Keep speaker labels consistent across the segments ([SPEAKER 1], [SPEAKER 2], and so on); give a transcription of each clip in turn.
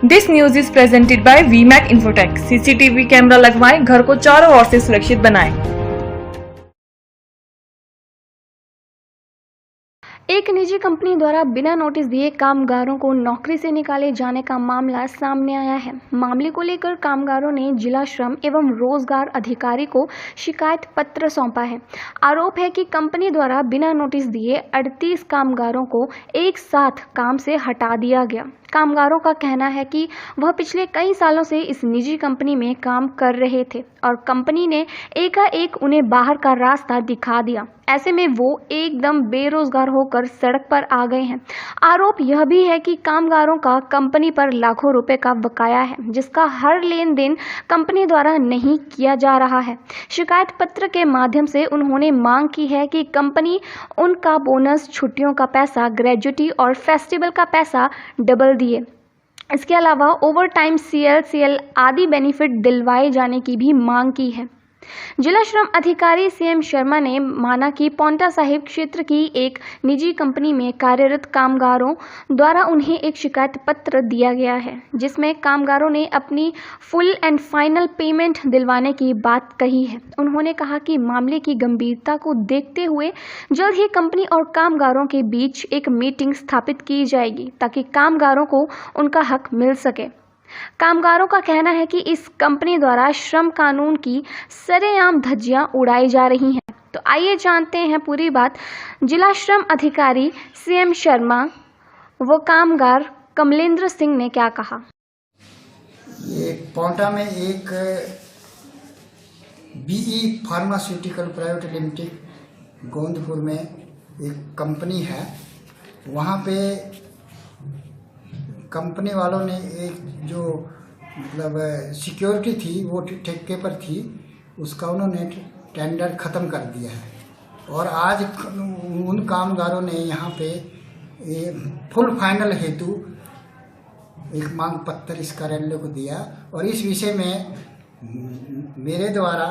[SPEAKER 1] This news is presented by वीमैक Infotech. CCTV camera लगवाएं, घर को चारों ओर से सुरक्षित बनाएं।
[SPEAKER 2] एक निजी कंपनी द्वारा बिना नोटिस दिए कामगारों को नौकरी से निकाले जाने का मामला सामने आया है। मामले को लेकर कामगारों ने जिला श्रम एवं रोजगार अधिकारी को शिकायत पत्र सौंपा है। आरोप है कि कंपनी द्वारा बिना नोटिस दिए 38 कामगारों को एक साथ काम से हटा दिया गया। कामगारों का कहना है कि वह पिछले कई सालों से इस निजी कंपनी में काम कर रहे थे और कंपनी ने एकाएक उन्हें बाहर का रास्ता दिखा दिया। ऐसे में वो एकदम बेरोजगार होकर सड़क पर आ गए हैं। आरोप यह भी है कि कामगारों का कंपनी पर लाखों रुपए का बकाया है, जिसका हर लेन देन कंपनी द्वारा नहीं किया जा रहा है। शिकायत पत्र के माध्यम से उन्होंने मांग की है कि कंपनी उनका बोनस, छुट्टियों का पैसा, ग्रेजुटी और फेस्टिवल का पैसा डबल दिए। इसके अलावा ओवर टाइम, CL आदि बेनिफिट दिलवाए जाने की भी मांग की है। जिला श्रम अधिकारी CM शर्मा ने माना कि पांवटा साहिब क्षेत्र की एक निजी कंपनी में कार्यरत कामगारों द्वारा उन्हें एक शिकायत पत्र दिया गया है, जिसमें कामगारों ने अपनी फुल एंड फाइनल पेमेंट दिलवाने की बात कही है। उन्होंने कहा कि मामले की गंभीरता को देखते हुए जल्द ही कंपनी और कामगारों के बीच एक मीटिंग स्थापित की जाएगी, ताकि कामगारों को उनका हक मिल सके। कामगारों का कहना है कि इस कंपनी द्वारा श्रम कानून की सरेआम धज्जियां उड़ाई जा रही हैं। तो आइए जानते हैं पूरी बात। जिला श्रम अधिकारी CM शर्मा व कामगार कमलेंद्र सिंह ने क्या कहा।
[SPEAKER 3] ये पांवटा में एक BE pharmaceutical private limited Gondpur में एक कंपनी है। वहाँ पे कंपनी वालों ने एक जो मतलब सिक्योरिटी थी वो ठेके पर थी, उसका उन्होंने टेंडर ख़त्म कर दिया है और आज उन कामगारों ने यहाँ पे फुल फाइनल हेतु एक मांग पत्र इस कार्यालय को दिया और इस विषय में मेरे द्वारा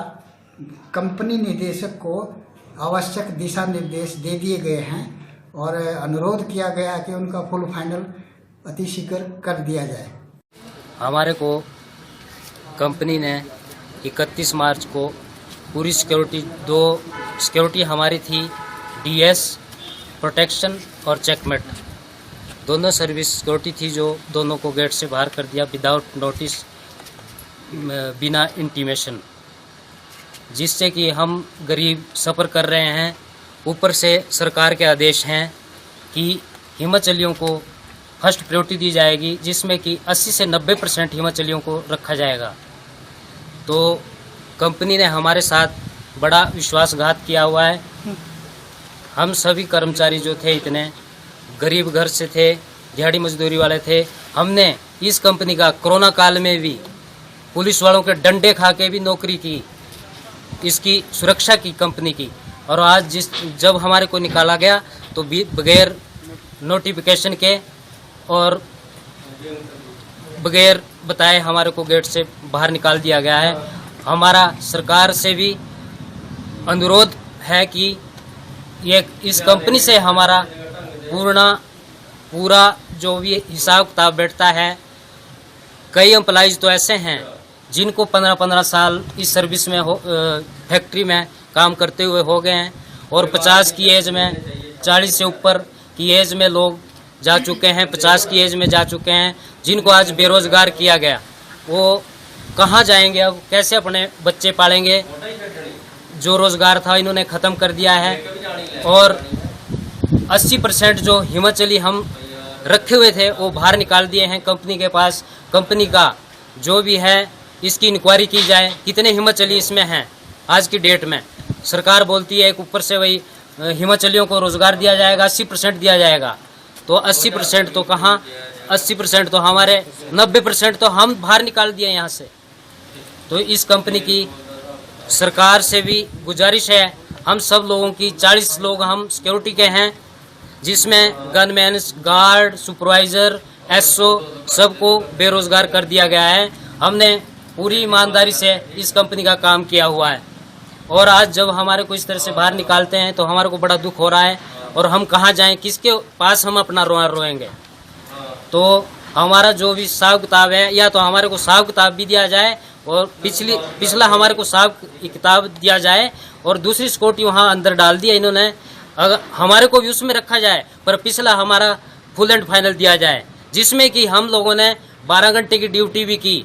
[SPEAKER 3] कंपनी निदेशक को आवश्यक दिशा निर्देश दे दिए गए हैं और अनुरोध किया गया कि उनका फुल फाइनल अतिशीघ्र कर दिया जाए।
[SPEAKER 4] हमारे को कंपनी ने 31 मार्च को पूरी सिक्योरिटी हमारी थी, DS प्रोटेक्शन और चेकमेट, दोनों सर्विस सिक्योरिटी थी, जो दोनों को गेट से बाहर कर दिया विदाउट नोटिस, बिना इंटीमेशन, जिससे कि हम गरीब सफ़र कर रहे हैं। ऊपर से सरकार के आदेश हैं कि हिमाचलियों को फर्स्ट प्रायोरिटी दी जाएगी, जिसमें कि 80 से 90% हिमाचलियों को रखा जाएगा। तो कंपनी ने हमारे साथ बड़ा विश्वासघात किया हुआ है। हम सभी कर्मचारी जो थे इतने गरीब घर से थे, दिहाड़ी मजदूरी वाले थे। हमने इस कंपनी का कोरोना काल में भी पुलिस वालों के डंडे खा के भी नौकरी की, इसकी सुरक्षा की कंपनी की। और आज जब हमारे को निकाला गया तो बगैर नोटिफिकेशन के और बगैर बताए हमारे को गेट से बाहर निकाल दिया गया है। हमारा सरकार से भी अनुरोध है कि ये इस कंपनी से हमारा पूरा जो भी हिसाब किताब बैठता है। कई एम्प्लॉइज तो ऐसे हैं जिनको 15-15 साल इस सर्विस में फैक्ट्री में काम करते हुए हो गए हैं और 50 की एज में, 40 से ऊपर की एज में लोग जा चुके हैं, 50 की एज में जा चुके हैं, जिनको आज बेरोजगार किया गया। वो कहाँ जाएंगे, अब कैसे अपने बच्चे पालेंगे। जो रोजगार था इन्होंने ख़त्म कर दिया है और 80% जो हिमाचली हम रखे हुए थे वो बाहर निकाल दिए हैं कंपनी के पास। कंपनी का जो भी है इसकी इंक्वायरी की जाए, कितने हिमाचली इसमें हैं आज की डेट में। सरकार बोलती है एक ऊपर से वही हिमाचलियों को रोजगार दिया जाएगा, 80% दिया जाएगा। तो 80% तो कहाँ, 80% तो हमारे 90% तो हम बाहर निकाल दिए यहाँ से। तो इस कंपनी की सरकार से भी गुजारिश है, हम सब लोगों की 40 लोग हम सिक्योरिटी के हैं, जिसमें गनमैन, गार्ड, सुपरवाइज़र, SO सबको बेरोजगार कर दिया गया है। हमने पूरी ईमानदारी से इस कंपनी का काम किया हुआ है और आज जब हमारे को इस तरह से बाहर निकालते हैं तो हमारे को बड़ा दुख हो रहा है और हम कहाँ जाएं, किसके पास हम अपना रोएंगे। तो हमारा जो भी हिसाब किताब है, या तो हमारे को हिसाब किताब भी दिया जाए और पिछला हमारे को हिसाब किताब दिया जाए, और दूसरी सिक्योरिटी वहाँ अंदर डाल दिया इन्होंने, अगर हमारे को भी उसमें रखा जाए, पर पिछला हमारा फुल एंड फाइनल दिया जाए, जिसमें कि हम लोगों ने 12 घंटे की ड्यूटी भी की,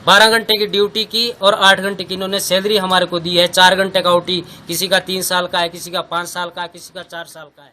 [SPEAKER 4] 12 घंटे की ड्यूटी की और 8 घंटे की इन्होंने सैलरी हमारे को दी है। 4 घंटे का ओटी किसी का 3 साल का है, किसी का 5 साल का है, किसी का 4 साल का है।